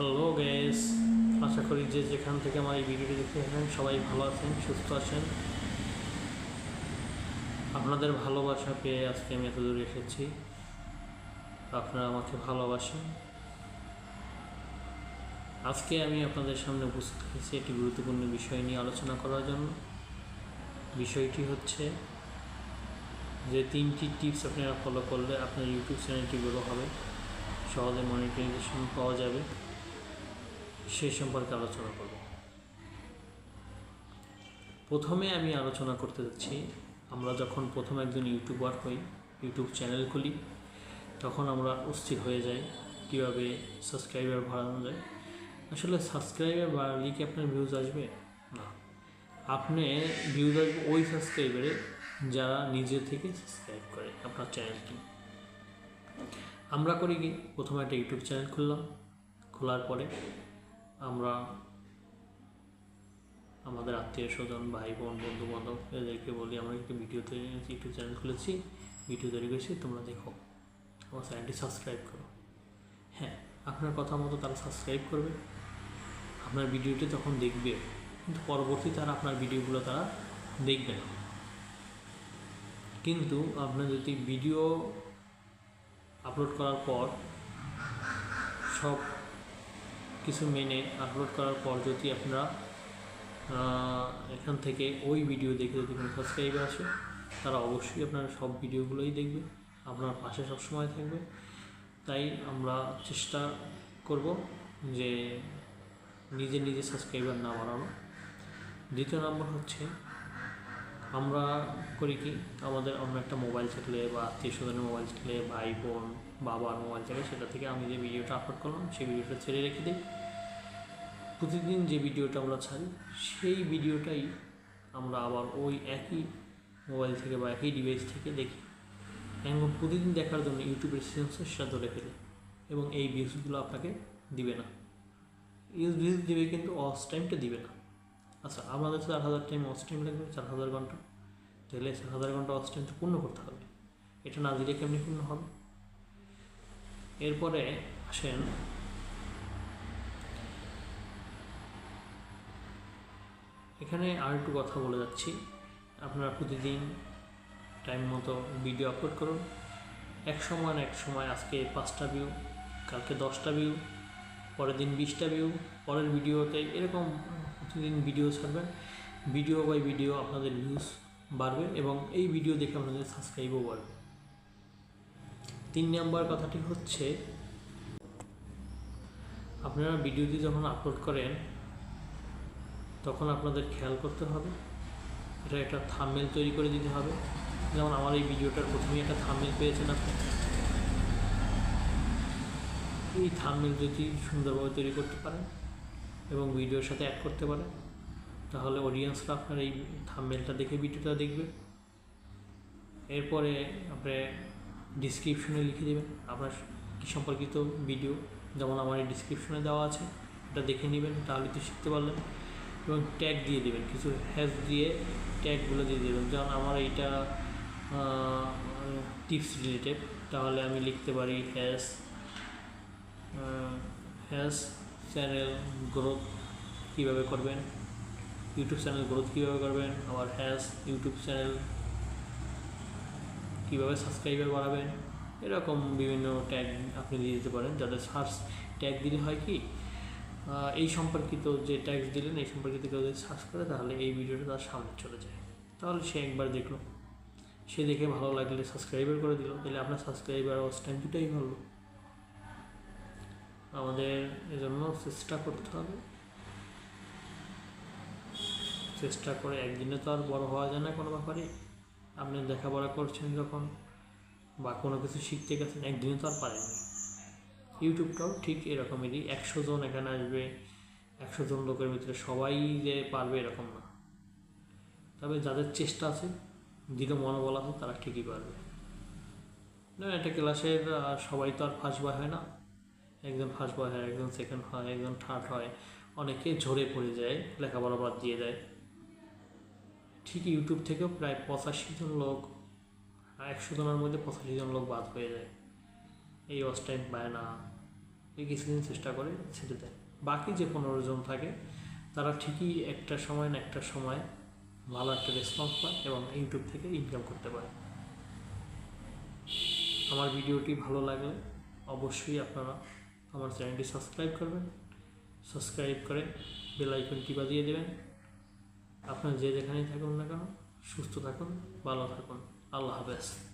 Hello guys, আশা করি যে যেখান থেকে আমার এই ভিডিওটি দেখতে থাকেন সবাই ভালো আছেন, সুস্থ আছেন। আপনাদের ভালোবাসা পেয়ে আজকে আমি এত দূরে এসেছি। আপনারা আমাকে ভালোবাসেন। আজকে আমি আপনাদের সামনে উপস্থিত হয়েছি একটি গুরুত্বপূর্ণ বিষয় নিয়ে আলোচনা করার জন্য। বিষয়টি হচ্ছে যে 3টি টিপস আপনারা ফলো করলে আপনার ইউটিউব চ্যানেলটি গ্রো হবে, সহজে মনিটাইজেশন পাওয়া যাবে, সেই সম্পর্কে আলোচনা করব। প্রথমে আমি আলোচনা করতে যাচ্ছি, আমরা যখন প্রথম একজন ইউটিউবার হই, ইউটিউব চ্যানেল খুলি, তখন আমরা অস্থির হয়ে যাই কীভাবে সাবস্ক্রাইবার বাড়ানো যায়। আসলে সাবস্ক্রাইবার বাড়ালে কি আপনার ভিউজ আসবে? না, আপনি ভিউজ আসবে ওই সাবস্ক্রাইবারে যারা নিজে থেকে সাবস্ক্রাইব করে আপনার চ্যানেলটি। আমরা করি কি, প্রথমে একটা ইউটিউব চ্যানেল খুললাম, খোলার পরে আমরা আমাদের আত্মীয় স্বজন, ভাই বোন, বন্ধু বান্ধব এদেরকে বলি আমরা একটু ভিডিও তৈরি, ইউটিউব চ্যানেল খুলেছি, ভিডিও তৈরি করেছি, তোমরা দেখো, আমার চ্যানেলটি সাবস্ক্রাইব করো। হ্যাঁ, আপনার কথা মতো তারা সাবস্ক্রাইব করবে, আপনার ভিডিওটি তখন দেখবে, কিন্তু পরবর্তী তারা আপনার ভিডিওগুলো তারা দেখবে না। কিন্তু আপনার যদি ভিডিও আপলোড করার পর সব কিছু মেনে আপলোড করার পর যদি আপনারা এখান থেকে ওই ভিডিও দেখে যদি কোনো সাবস্ক্রাইবার আসে, তারা অবশ্যই আপনার সব ভিডিওগুলোই দেখবে, আপনার পাশে সবসময় থাকবে। তাই আমরা চেষ্টা করব যে নিজে সাবস্ক্রাইবার না বাড়ানো। দ্বিতীয় নম্বর হচ্ছে, আমরা করি কি, আমাদের অন্য একটা মোবাইল থাকলে বা আত্মীয় স্বজনের মোবাইল থাকলে, ভাই বোন বাবার মোবাইল থাকে, সেটা থেকে আমি যে ভিডিওটা আপলোড করলাম সেই ভিডিওটা ছেড়ে রেখে দিই। প্রতিদিন যে ভিডিওটা আমরা ছাড়ি সেই ভিডিওটাই আমরা আবার ওই একই মোবাইল থেকে বা একই ডিভাইস থেকে দেখি, এবং প্রতিদিন দেখার জন্য ইউটিউবের সেন্সরটা ধরে ফেলে, এবং এই ভিউজগুলো আপনাকে দিবে না। ভিউজ দিবে কিন্তু ওয়াচ টাইমটা দিবে না। আচ্ছা, আমাদের 4000 টাইম ওয়াচ টাইম লাগবে, 4000 ঘন্টা, তাহলে 4000 ঘন্টা ওয়াচ টাইম তো পূর্ণ করতে হবে। এটা না দিলে কেমনি পূর্ণ হবে? এরপরে আসেন, এখানে আর একটু কথা বলে যাচ্ছি, আপনারা প্রতিদিন টাইম মতো ভিডিও আপলোড করুন। এক সময় আজকে 5টা ভিউ, কালকে 10টা ভিউ, পরের দিন 20টা ভিউ, পরের ভিডিওতে এরকম প্রতিদিন ভিডিও ছাড়বেন। ভিডিও বাই ভিডিও আপনাদের ভিউজ বাড়বে এবং এই ভিডিও দেখে আপনাদের সাবস্ক্রাইবও বাড়বে। 3 নম্বর কথাটি হচ্ছে, আপনারা ভিডিওটি যখন আপলোড করেন তখন আপনাদের খেয়াল করতে হবে, এটা একটা থাম্বনেল তৈরি করে দিতে হবে। যেমন আমার এই ভিডিওটার প্রথমেই একটা থাম্বনেল পেয়েছেন আপনি, এই থাম্বনেল যদি সুন্দরভাবে তৈরি করতে পারেন এবং ভিডিওর সাথে অ্যাড করতে পারেন, তাহলে অডিয়েন্সরা আপনার এই থাম্বনেলটা দেখে ভিডিওটা দেখবে। এরপরে আপনি ডিসক্রিপশনে লিখে দেবেন আপনার কী সম্পর্কিত ভিডিও, যেমন আমার এই ডিসক্রিপশনে দেওয়া আছে, এটা দেখে নেবেন, তাহলে তো শিখতে পারলেন। এবং ট্যাগ দিয়ে দেবেন, কিছু হ্যাশ দিয়ে ট্যাগগুলো দিয়ে দেবেন। যেমন আমার এইটা টিপস রিলেটেড, তাহলে আমি লিখতে পারি হ্যাশ চ্যানেল গ্রোথ কীভাবে করবেন, ইউটিউব চ্যানেল গ্রোথ কীভাবে করবেন, আবার হ্যাশ ইউটিউব চ্যানেল কীভাবে সাবস্ক্রাইবার বাড়াবেন, এরকম বিভিন্ন ট্যাগ আপনি দিয়ে দিতে পারেন। যাতে সার্চ ট্যাগ দিলে হয় কি, এই সম্পর্কিত যে ট্যাগ দিলেন এই সম্পর্কিত কেউ যদি সার্চ করে, তাহলে এই ভিডিওটা তার সামনে চলে যায়, তাহলে সে একবার দেখলো, সে দেখে ভালো লাগলে সাবস্ক্রাইবার করে দিল, তাহলে আপনার সাবস্ক্রাইবার ওয়াচ টাইম দুটাই ভালো। আমাদের এজন্য চেষ্টা করতে হবে, চেষ্টা করে একদিনে তো আর বড় হওয়া যায় না কোনো ব্যাপারে। আপনি লেখাপড়া করছেন যখন বা কোনো কিছু শিখতে গেছেন, একদিনে তো আর পারেননি। ইউটিউবটাও ঠিক এরকমেরই, 100 জন এখানে আসবে, 100 জন লোকের ভিতরে সবাই যে পারবে এরকম না, তবে যাদের চেষ্টা আছে, দৃঢ় মনোবল আছে, তারা ঠিকই পারবে। না, একটা ক্লাসের সবাই তো আর ফার্স্ট বয় হয় না, একজন ফার্স্ট বয় হয়, একজন সেকেন্ড হয়, একজন থার্ড হয়, অনেকে ঝরে পড়ে যায়, লেখাপড়া বাদ দিয়ে যায়। ঠিক ইউটিউব থেকেও প্রায় 85 জন লোক, 100 জনের মধ্যে 85 জন লোক বাদ হয়ে যায়, এই ওয়াচ টাইম পায় না, এই কিছুদিন চেষ্টা করে ছেড়ে দেয়। বাকি যে 15 জন থাকে তারা ঠিকই একটা সময় না একটা সময় ভালো একটা রেসপন্স পায় এবং ইউটিউব থেকে ইনকাম করতে পারে। আমার ভিডিওটি ভালো লাগলে অবশ্যই আপনারা আমার চ্যানেলটি সাবস্ক্রাইব করবেন, সাবস্ক্রাইব করে বেল আইকনটি বাজিয়ে দেবেন। আপনারা যে যেখানেই থাকুন না কেন সুস্থ থাকুন, ভালো থাকুন। আল্লাহ হাফেজ।